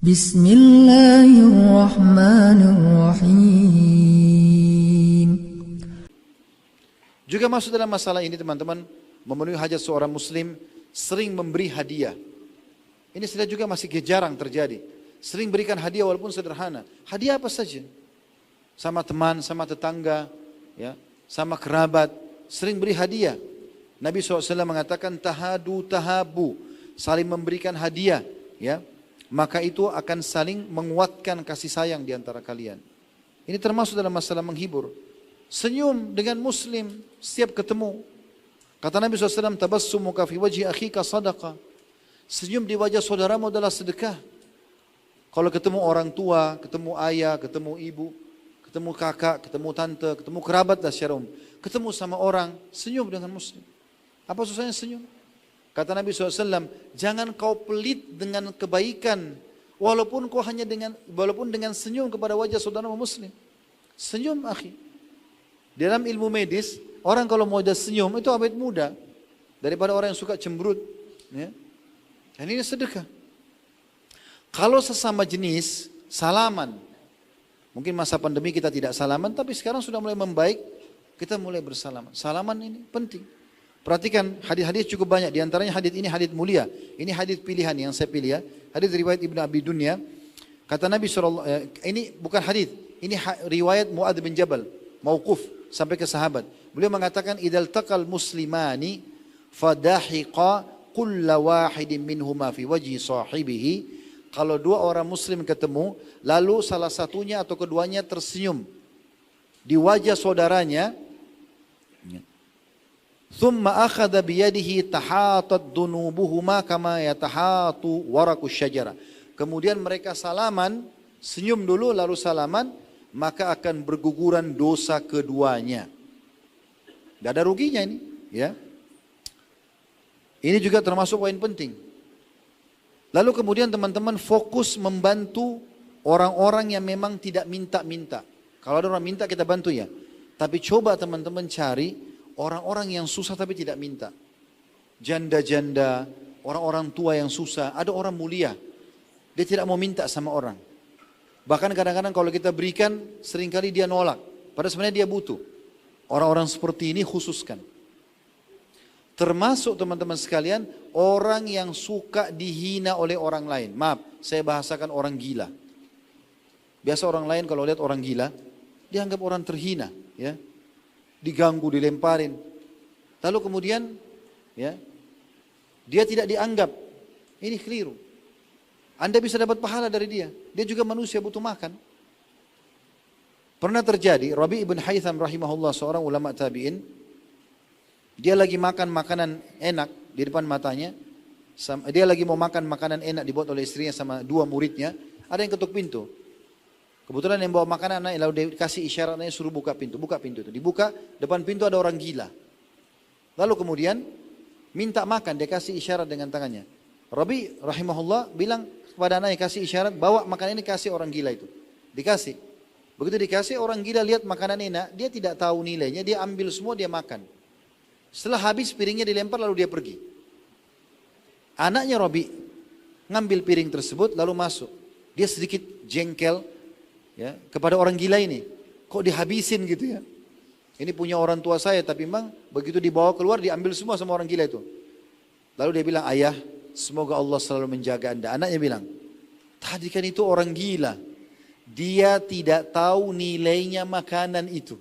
Bismillahirrahmanirrahim. Juga masuk dalam masalah ini teman-teman, memenuhi hajat seorang muslim, sering memberi hadiah. Ini sudah juga masih jarang terjadi. Sering berikan hadiah walaupun sederhana. Hadiah apa saja. Sama teman, sama tetangga, ya, sama kerabat. Sering beri hadiah. Nabi SAW mengatakan tahadu tahabu. Saling memberikan hadiah. Ya, maka itu akan saling menguatkan kasih sayang di antara kalian. Ini termasuk dalam masalah menghibur. Senyum dengan muslim setiap ketemu. Kata Nabi SAW, tabassumuka fi wajhi akhika sadaqah. Senyum di wajah saudaramu adalah sedekah. Kalau ketemu orang tua, ketemu ayah, ketemu ibu, ketemu kakak, ketemu tante, ketemu kerabat dan secara umum. Ketemu sama orang, senyum dengan muslim. Apa susahnya senyum? Kata Nabi SAW, jangan kau pelit dengan kebaikan, walaupun dengan senyum kepada wajah saudaramu muslim. Senyum akhi. Dalam ilmu medis, orang kalau mau ada senyum itu awet muda daripada orang yang suka cemberut. Ya. Dan ini sedekah. Kalau sesama jenis, salaman. Mungkin masa pandemi kita tidak salaman, tapi sekarang sudah mulai membaik, kita mulai bersalaman. Salaman ini penting. Perhatikan hadis-hadis cukup banyak. Di antaranya hadis ini hadis mulia. Ini hadis pilihan yang saya pilih ya. Hadis riwayat Ibnu Abi Dunya. Kata Nabi SAW, ini bukan hadis. Ini riwayat Mu'adz bin Jabal. Mauquf sampai ke sahabat. Beliau mengatakan, idal taqal muslimani fadahiqa kulla wahidin minhuma fi wajhi sahibihi. Kalau dua orang muslim ketemu, lalu salah satunya atau keduanya tersenyum di wajah saudaranya, thumma akhadha biyadihi tahatat dunubuhuma kama yatahatu warakus syajara. Kemudian mereka salaman, senyum dulu lalu salaman, maka akan berguguran dosa keduanya. Tidak ada ruginya ini, ya. Ini juga termasuk poin penting. Lalu kemudian teman-teman fokus membantu orang-orang yang memang tidak minta-minta. Kalau ada orang minta kita bantu ya. Tapi coba teman-teman cari orang-orang yang susah tapi tidak minta. Janda-janda, orang-orang tua yang susah. Ada orang mulia, dia tidak mau minta sama orang. Bahkan kadang-kadang kalau kita berikan, seringkali dia nolak. Padahal sebenarnya dia butuh. Orang-orang seperti ini khususkan. Termasuk teman-teman sekalian, orang yang suka dihina oleh orang lain. Maaf, saya bahasakan orang gila. Biasa orang lain kalau lihat orang gila, dianggap orang terhina. Ya, diganggu, dilemparin. Lalu kemudian, ya, dia tidak dianggap. Ini keliru. Anda bisa dapat pahala dari dia. Dia juga manusia butuh makan. Pernah terjadi, Rabi' ibn Haytham rahimahullah, seorang ulama tabi'in, dia lagi makan makanan enak di depan matanya. Dia lagi mau makan makanan enak dibuat oleh istrinya sama dua muridnya. Ada yang ketuk pintu. Kebetulan yang bawa makanan anaknya, lalu dikasih isyaratnya suruh buka pintu. Buka pintu itu. Dibuka, depan pintu ada orang gila. Lalu kemudian minta makan, dia kasih isyarat dengan tangannya. Rabi rahimahullah bilang kepada anaknya, kasih isyarat, bawa makanan ini kasih orang gila itu. Dikasih. Begitu dikasih, orang gila lihat makanan enak, dia tidak tahu nilainya, dia ambil semua, dia makan. Setelah habis piringnya dilempar lalu dia pergi. Anaknya Rabi ngambil piring tersebut lalu masuk. Dia sedikit jengkel ya kepada orang gila ini. Kok dihabisin gitu ya. Ini punya orang tua saya tapi memang begitu dibawa keluar diambil semua sama orang gila itu. Lalu dia bilang, ayah semoga Allah selalu menjaga anda. Anaknya bilang, tadi kan itu orang gila. Dia tidak tahu nilainya makanan itu.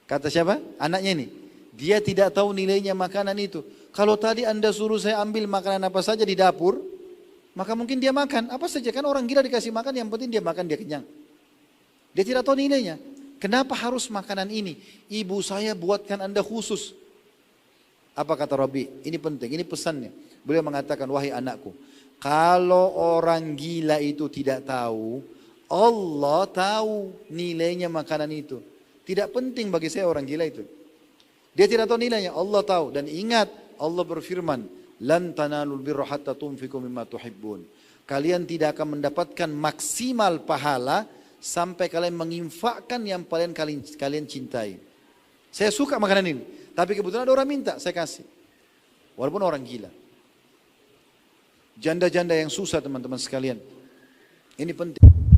Kata siapa? Anaknya ini. Dia tidak tahu nilainya makanan itu. Kalau tadi anda suruh saya ambil makanan apa saja di dapur, maka mungkin dia makan. Apa saja, kan orang gila dikasih makan, yang penting dia makan, dia kenyang. Dia tidak tahu nilainya. Kenapa harus makanan ini? Ibu saya buatkan anda khusus. Apa kata Rabi? Ini penting, ini pesannya. Beliau mengatakan, wahai anakku, kalau orang gila itu tidak tahu, Allah tahu nilainya makanan itu. Tidak penting bagi saya orang gila itu. Dia tidak tahu nilainya, Allah tahu. Dan ingat, Allah berfirman, lan tanalul birra hatta tunfiqu mimma tuhibbun. Kalian tidak akan mendapatkan maksimal pahala sampai kalian menginfakkan yang paling kalian cintai. Saya suka makanan ini, tapi kebetulan ada orang minta, saya kasih. Walaupun orang gila. Janda-janda yang susah teman-teman sekalian. Ini penting.